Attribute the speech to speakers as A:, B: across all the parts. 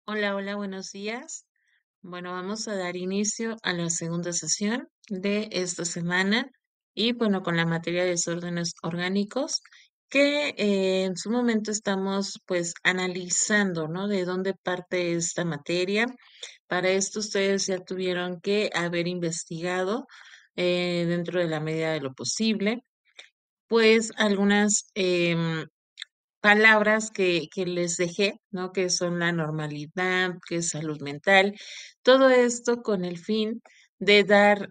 A: Hola, hola, buenos días. Bueno, vamos a dar inicio a la segunda sesión de esta semana y bueno, con la materia de desórdenes orgánicos que en su momento estamos pues analizando, ¿no? De dónde parte esta materia. Para esto ustedes ya tuvieron que haber investigado dentro de la medida de lo posible, pues algunas palabras que les dejé, ¿no? Que son la normalidad, que es salud mental, todo esto con el fin de dar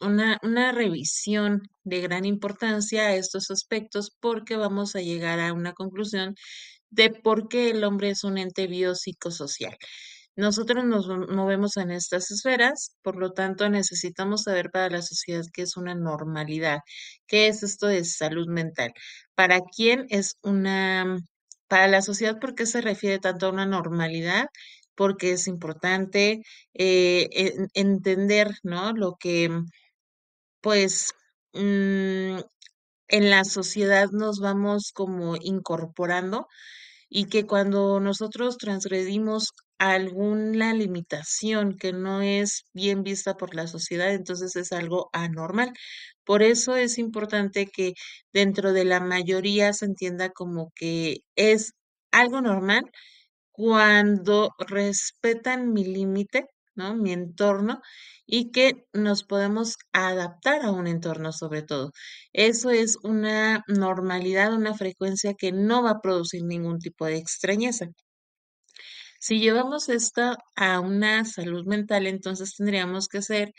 A: una revisión de gran importancia a estos aspectos porque vamos a llegar a una conclusión de por qué el hombre es un ente biopsicosocial. Nosotros nos movemos en estas esferas, por lo tanto necesitamos saber para la sociedad qué es una normalidad, qué es esto de salud mental, para quién es para la sociedad, ¿por qué se refiere tanto a una normalidad? Porque es importante entender, ¿no? Lo que, pues, mm, en la sociedad nos vamos como incorporando y que cuando nosotros transgredimos alguna limitación que no es bien vista por la sociedad, entonces es algo anormal. Por eso es importante que dentro de la mayoría se entienda como que es algo normal cuando respetan mi límite, ¿no? Mi entorno y que nos podemos adaptar a un entorno sobre todo. Eso es una normalidad, una frecuencia que no va a producir ningún tipo de extrañeza. Si llevamos esto a una salud mental, entonces tendríamos que ser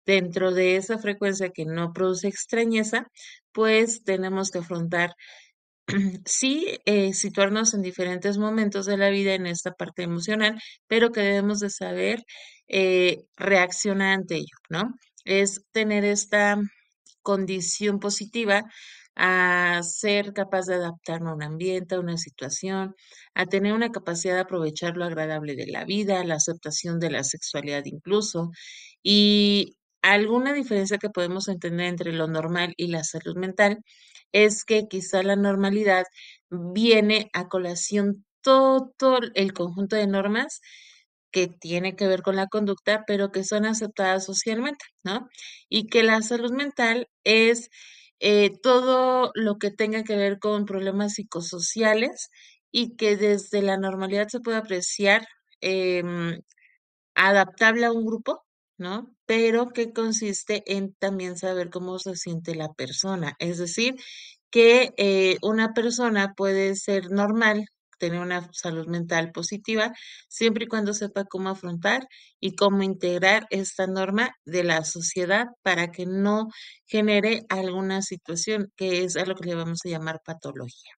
A: dentro de esa frecuencia que no produce extrañeza, pues tenemos que afrontar sí, situarnos en diferentes momentos de la vida en esta parte emocional, pero que debemos de saber reaccionar ante ello, ¿no? Es tener esta condición positiva a ser capaz de adaptarme a un ambiente, a una situación, a tener una capacidad de aprovechar lo agradable de la vida, la aceptación de la sexualidad incluso, y alguna diferencia que podemos entender entre lo normal y la salud mental es que quizá la normalidad viene a colación todo el conjunto de normas que tiene que ver con la conducta, pero que son aceptadas socialmente, ¿no? Y que la salud mental es todo lo que tenga que ver con problemas psicosociales y que desde la normalidad se puede apreciar adaptable a un grupo, ¿no? Pero que consiste en también saber cómo se siente la persona. Es decir, que una persona puede ser normal, tener una salud mental positiva, siempre y cuando sepa cómo afrontar y cómo integrar esta norma de la sociedad para que no genere alguna situación que es a lo que le vamos a llamar patología.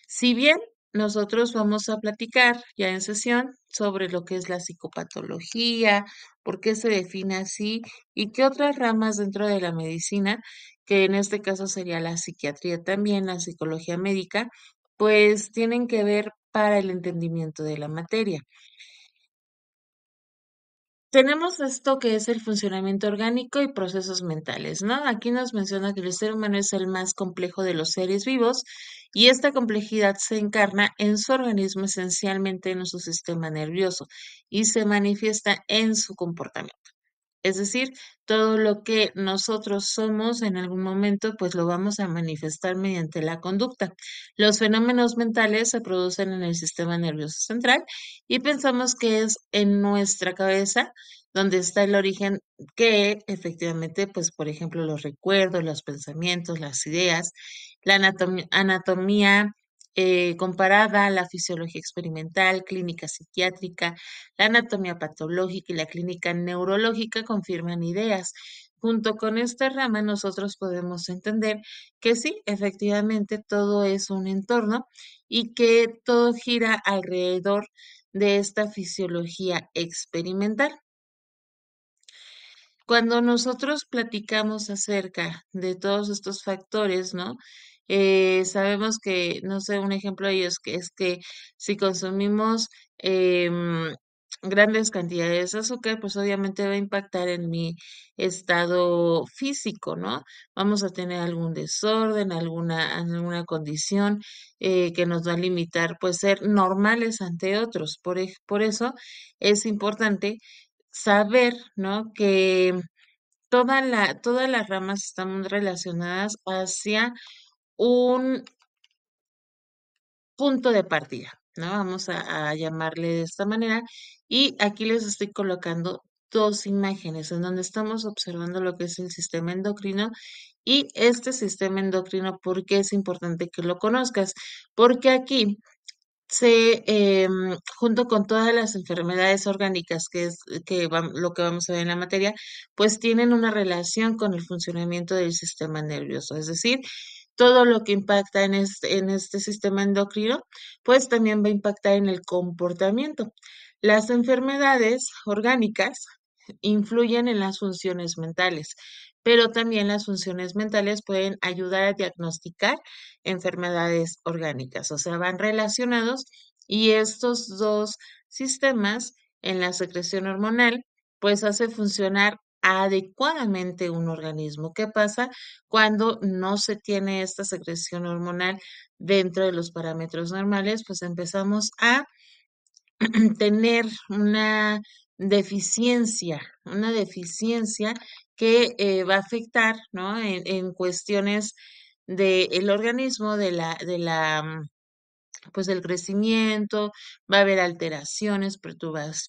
A: Si bien nosotros vamos a platicar ya en sesión sobre lo que es la psicopatología, por qué se define así y qué otras ramas dentro de la medicina, que en este caso sería la psiquiatría también, la psicología médica, pues tienen que ver para el entendimiento de la materia. Tenemos esto que es el funcionamiento orgánico y procesos mentales, ¿no? Aquí nos menciona que el ser humano es el más complejo de los seres vivos y esta complejidad se encarna en su organismo, esencialmente en su sistema nervioso, y se manifiesta en su comportamiento. Es decir, todo lo que nosotros somos en algún momento, pues lo vamos a manifestar mediante la conducta. Los fenómenos mentales se producen en el sistema nervioso central y pensamos que es en nuestra cabeza donde está el origen que efectivamente, pues por ejemplo, los recuerdos, los pensamientos, las ideas, la anatomía comparada, la fisiología experimental, clínica psiquiátrica, la anatomía patológica y la clínica neurológica confirman ideas. Junto con esta rama, nosotros podemos entender que sí, efectivamente, todo es un entorno y que todo gira alrededor de esta fisiología experimental. Cuando nosotros platicamos acerca de todos estos factores, ¿no? Sabemos que, no sé, un ejemplo de ellos que es que si consumimos grandes cantidades de azúcar, pues obviamente va a impactar en mi estado físico, ¿no? Vamos a tener algún desorden, alguna condición que nos va a limitar, pues, ser normales ante otros. Por eso es importante saber, ¿no? Que todas las ramas están relacionadas hacia un punto de partida, ¿no? Vamos a llamarle de esta manera. Y aquí les estoy colocando dos imágenes en donde estamos observando lo que es el sistema endocrino y este sistema endocrino, ¿por qué es importante que lo conozcas? Porque aquí junto con todas las enfermedades orgánicas, lo que vamos a ver en la materia, pues tienen una relación con el funcionamiento del sistema nervioso. Es decir, todo lo que impacta en este sistema endocrino, pues también va a impactar en el comportamiento. Las enfermedades orgánicas influyen en las funciones mentales, pero también las funciones mentales pueden ayudar a diagnosticar enfermedades orgánicas, o sea, van relacionados y estos dos sistemas en la secreción hormonal, pues hace funcionar adecuadamente un organismo. ¿Qué pasa cuando no se tiene esta secreción hormonal dentro de los parámetros normales? Pues empezamos a tener una deficiencia que va a afectar, ¿no? En cuestiones del organismo, pues del crecimiento, va a haber alteraciones,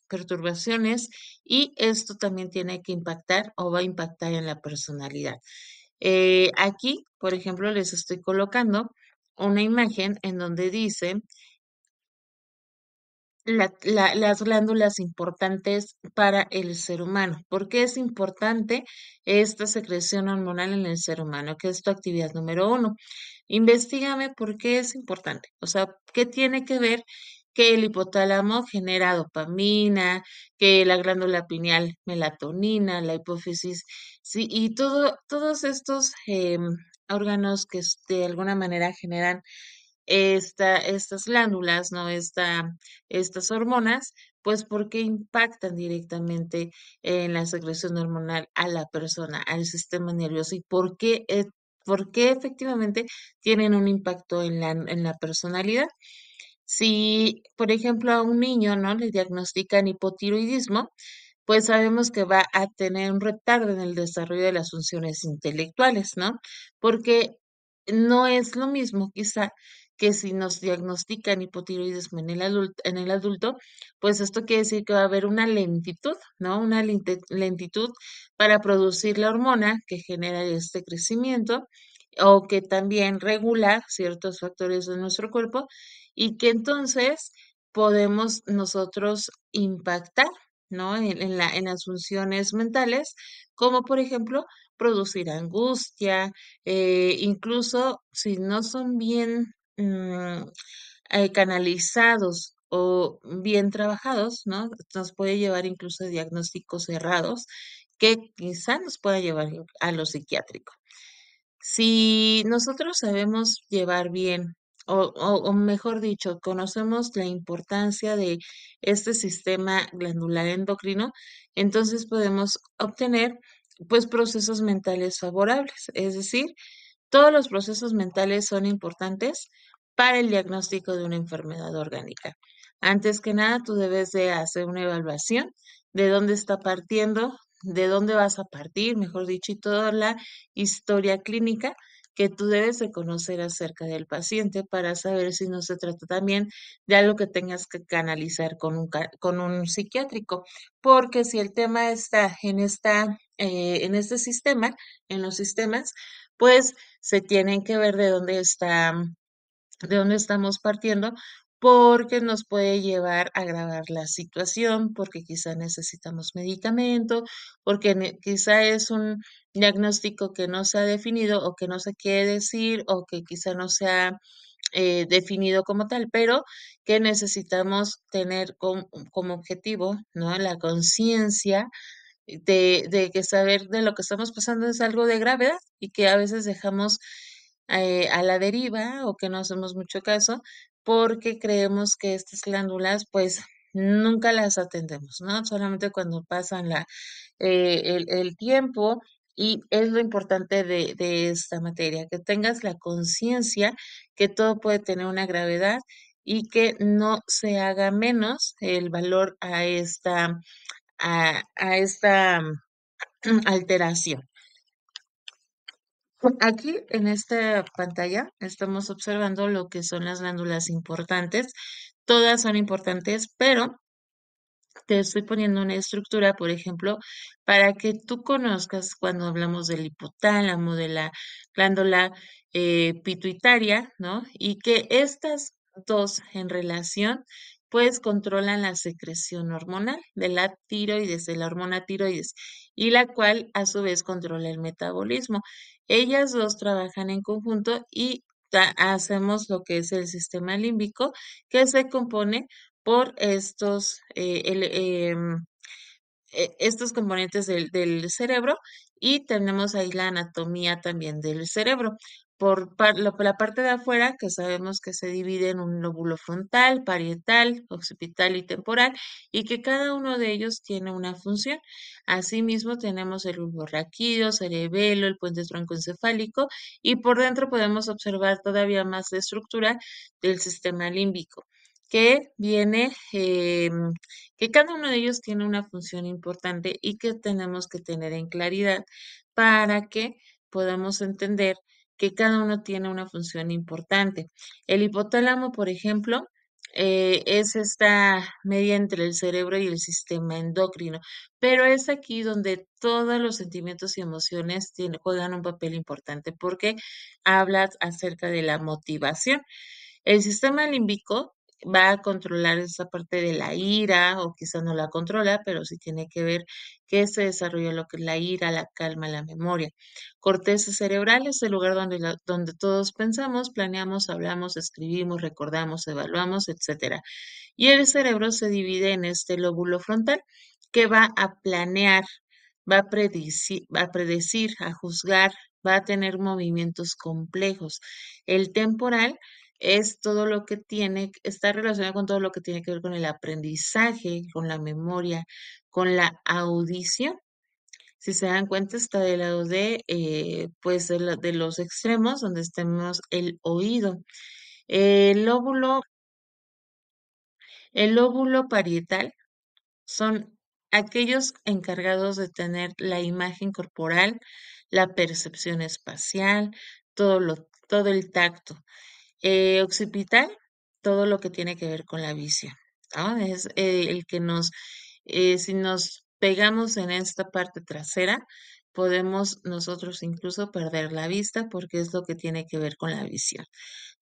A: perturbaciones, y esto también tiene que impactar o va a impactar en la personalidad. Aquí, por ejemplo, les estoy colocando una imagen en donde dice las glándulas importantes para el ser humano. ¿Por qué es importante esta secreción hormonal en el ser humano? Que es tu actividad número uno. Investígame por qué es importante. O sea, ¿qué tiene que ver que el hipotálamo genera dopamina, que la glándula pineal melatonina, la hipófisis, sí, y todos estos órganos que de alguna manera generan estas glándulas, ¿no? Estas hormonas, pues porque impactan directamente en la secreción hormonal a la persona, al sistema nervioso y por qué efectivamente tienen un impacto en la personalidad. Si, por ejemplo, a un niño, ¿no? Le diagnostican hipotiroidismo, pues sabemos que va a tener un retardo en el desarrollo de las funciones intelectuales, ¿no? Porque no es lo mismo quizá que si nos diagnostican hipotiroidismo en el adulto, pues esto quiere decir que va a haber una lentitud, ¿no? Una lentitud para producir la hormona que genera este crecimiento o que también regula ciertos factores de nuestro cuerpo y que entonces podemos nosotros impactar, ¿no? En las funciones mentales, como por ejemplo producir angustia, incluso si no son bien canalizados o bien trabajados, ¿no? Nos puede llevar incluso a diagnósticos errados que quizá nos pueda llevar a lo psiquiátrico. Si nosotros sabemos llevar bien, o mejor dicho, conocemos la importancia de este sistema glandular endocrino, entonces podemos obtener pues procesos mentales favorables. Es decir, todos los procesos mentales son importantes para el diagnóstico de una enfermedad orgánica. Antes que nada, tú debes de hacer una evaluación de dónde está partiendo, de dónde vas a partir, mejor dicho, y toda la historia clínica que tú debes de conocer acerca del paciente para saber si no se trata también de algo que tengas que canalizar con un psiquiátrico. Porque si el tema está en este sistema, en los sistemas, pues se tienen que ver de dónde estamos partiendo, porque nos puede llevar a agravar la situación, porque quizá necesitamos medicamento, porque quizá es un diagnóstico que no se ha definido o que no se quiere decir o que quizá no se ha definido como tal, pero que necesitamos tener como objetivo, ¿no? La conciencia de que saber de lo que estamos pasando es algo de gravedad y que a veces dejamos a la deriva o que no hacemos mucho caso porque creemos que estas glándulas pues nunca las atendemos, ¿no? Solamente cuando pasan el tiempo y es lo importante de esta materia, que tengas la conciencia que todo puede tener una gravedad y que no se haga menos el valor a esta alteración. Aquí en esta pantalla estamos observando lo que son las glándulas importantes. Todas son importantes, pero te estoy poniendo una estructura, por ejemplo, para que tú conozcas cuando hablamos del hipotálamo, de la glándula pituitaria, ¿no? Y que estas dos en relación, pues controlan la secreción hormonal de la tiroides, de la hormona tiroides, y la cual a su vez controla el metabolismo. Ellas dos trabajan en conjunto y hacemos lo que es el sistema límbico, que se compone por estos componentes del cerebro y tenemos ahí la anatomía también del cerebro. La parte de afuera, que sabemos que se divide en un lóbulo frontal, parietal, occipital y temporal, y que cada uno de ellos tiene una función. Asimismo, tenemos el bulbo raquídeo, cerebelo, el puente troncoencefálico, y por dentro podemos observar todavía más de estructura del sistema límbico, que viene que cada uno de ellos tiene una función importante y que tenemos que tener en claridad para que podamos entender que cada uno tiene una función importante. El hipotálamo, por ejemplo, es esta media entre el cerebro y el sistema endocrino, pero es aquí donde todos los sentimientos y emociones juegan un papel importante porque hablas acerca de la motivación. El sistema límbico va a controlar esa parte de la ira, o quizá no la controla, pero sí tiene que ver que se desarrolla lo que es la ira, la calma, la memoria. Corteza cerebral es el lugar donde todos pensamos, planeamos, hablamos, escribimos, recordamos, evaluamos, etcétera. Y el cerebro se divide en este lóbulo frontal que va a planear, va a predecir, a juzgar, va a tener movimientos complejos. El temporal es todo lo que está relacionado con todo lo que tiene que ver con el aprendizaje, con la memoria, con la audición. Si se dan cuenta, está del lado pues de los extremos, donde tenemos el oído. El lóbulo, el lóbulo parietal son aquellos encargados de tener la imagen corporal, la percepción espacial, todo el tacto. Occipital, todo lo que tiene que ver con la visión, ¿no? Es el que si nos pegamos en esta parte trasera, podemos nosotros incluso perder la vista porque es lo que tiene que ver con la visión.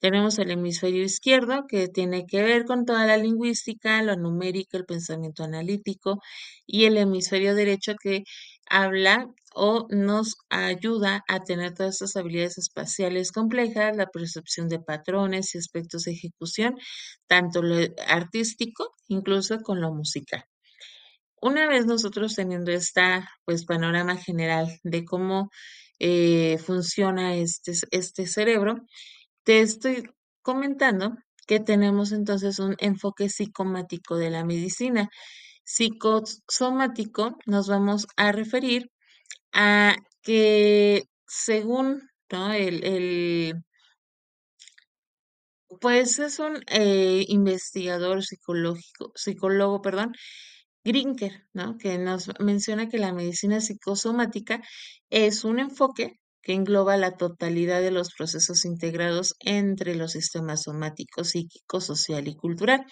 A: Tenemos el hemisferio izquierdo que tiene que ver con toda la lingüística, lo numérico, el pensamiento analítico, y el hemisferio derecho que habla o nos ayuda a tener todas estas habilidades espaciales complejas, la percepción de patrones y aspectos de ejecución, tanto lo artístico, incluso con lo musical. Una vez nosotros teniendo esta, pues, panorama general de cómo funciona este cerebro, te estoy comentando que tenemos entonces un enfoque psicomático de la medicina. Psicosomático nos vamos a referir a que según, ¿no? Pues es un investigador psicólogo, perdón, Grinker, ¿no? Que nos menciona que la medicina psicosomática es un enfoque que engloba la totalidad de los procesos integrados entre los sistemas somático, psíquico, social y cultural.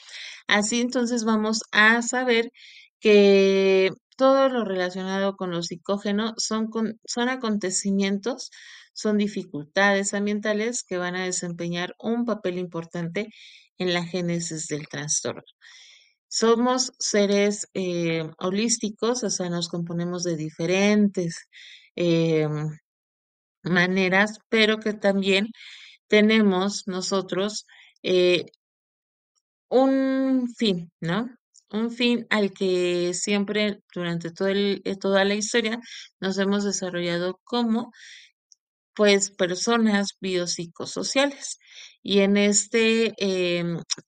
A: Así entonces vamos a saber que todo lo relacionado con lo psicógeno son acontecimientos, son dificultades ambientales que van a desempeñar un papel importante en la génesis del trastorno. Somos seres holísticos, o sea, nos componemos de diferentes maneras, pero que también tenemos nosotros eh, un fin, ¿no? Un fin al que siempre durante toda la historia nos hemos desarrollado como, pues, personas biopsicosociales. Y en este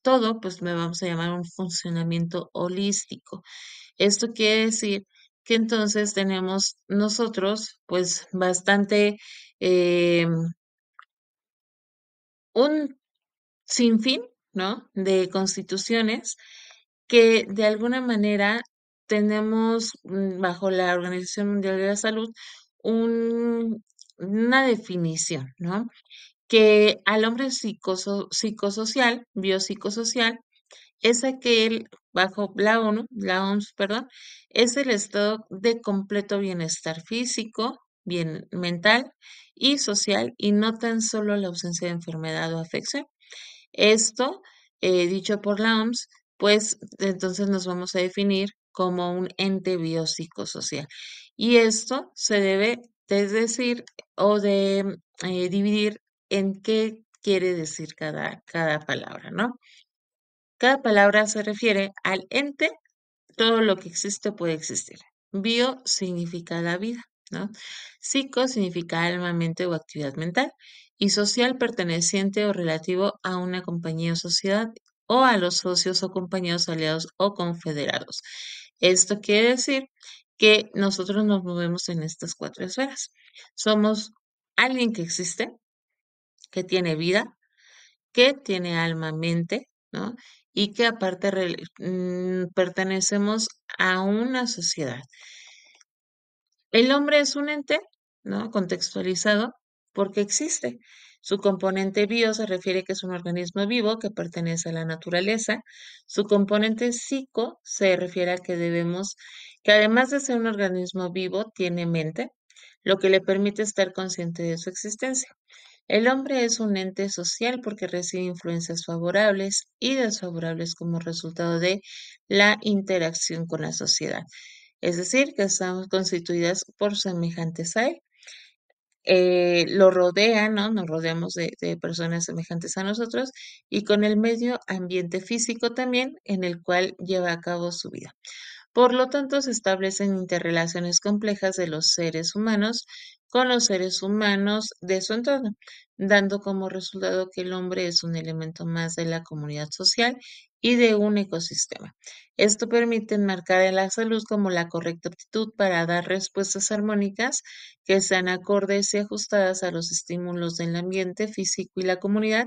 A: todo, pues me vamos a llamar un funcionamiento holístico. Esto quiere decir que entonces tenemos nosotros, pues bastante, em, un sinfín, ¿no? De constituciones que de alguna manera tenemos bajo la Organización Mundial de la Salud una definición, ¿no? Que al hombre psicosocial, biopsicosocial, es aquel, bajo la OMS, perdón, es el estado de completo bienestar físico, bien mental y social, y no tan solo la ausencia de enfermedad o afección. Esto, dicho por la OMS, pues entonces nos vamos a definir como un ente biopsicosocial. Y esto se debe de decir o de dividir en qué quiere decir cada palabra, ¿no? Cada palabra se refiere al ente, todo lo que existe puede existir. Bio significa la vida, ¿no? Psico significa alma, mente o actividad mental. Y social perteneciente o relativo a una compañía o sociedad o a los socios o compañeros aliados o confederados. Esto quiere decir que nosotros nos movemos en estas cuatro esferas. Somos alguien que existe, que tiene vida, que tiene alma, mente, ¿no? Y que aparte pertenecemos a una sociedad. El hombre es un ente, ¿no? Contextualizado porque existe. Su componente bio se refiere que es un organismo vivo que pertenece a la naturaleza. Su componente psico se refiere a que que además de ser un organismo vivo, tiene mente, lo que le permite estar consciente de su existencia. El hombre es un ente social porque recibe influencias favorables y desfavorables como resultado de la interacción con la sociedad. Es decir, que estamos constituidas por semejantes a él. Lo rodean, ¿no? Nos rodeamos de personas semejantes a nosotros y con el medio ambiente físico también en el cual lleva a cabo su vida. Por lo tanto, se establecen interrelaciones complejas de los seres humanos con los seres humanos de su entorno, dando como resultado que el hombre es un elemento más de la comunidad social y de un ecosistema. Esto permite enmarcar en la salud como la correcta aptitud para dar respuestas armónicas que sean acordes y ajustadas a los estímulos del ambiente físico y la comunidad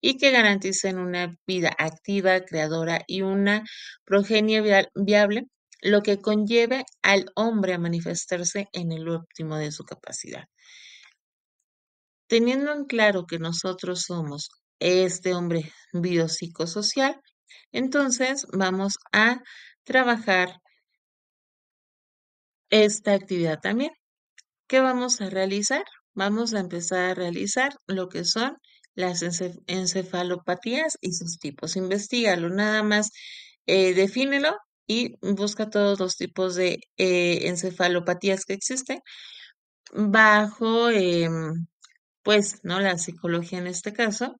A: y que garanticen una vida activa, creadora y una progenie viable, lo que conlleve al hombre a manifestarse en el óptimo de su capacidad. Teniendo en claro que nosotros somos este hombre biopsicosocial, entonces vamos a trabajar esta actividad también. ¿Qué vamos a realizar? Vamos a empezar a realizar lo que son las encefalopatías y sus tipos. Investígalo, nada más defínelo y busca todos los tipos de encefalopatías que existen bajo, pues, ¿no? La psicología en este caso,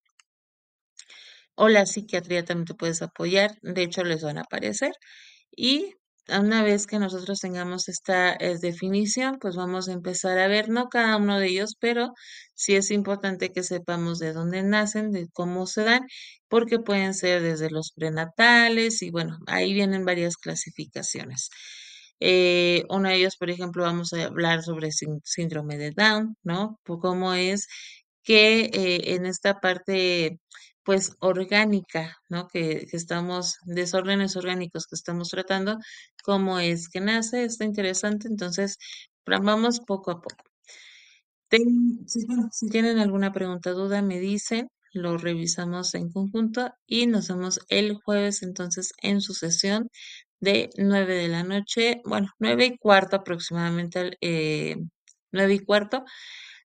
A: o la psiquiatría también te puedes apoyar, de hecho les van a aparecer. Y una vez que nosotros tengamos esta definición, pues vamos a empezar a ver, no cada uno de ellos, pero sí es importante que sepamos de dónde nacen, de cómo se dan, porque pueden ser desde los prenatales y bueno, ahí vienen varias clasificaciones. Uno de ellos, por ejemplo, vamos a hablar sobre síndrome de Down, ¿no? Por cómo es que en esta parte pues orgánica, ¿no? Que estamos, desórdenes orgánicos que estamos tratando, cómo es que nace, está interesante, entonces vamos poco a poco. Si tienen alguna pregunta, duda, me dicen, lo revisamos en conjunto y nos vemos el jueves entonces en su sesión de 9 de la noche, bueno, 9:15 aproximadamente, 9:15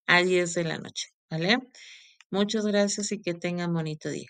A: a 10 de la noche, ¿vale? Muchas gracias y que tengan bonito día.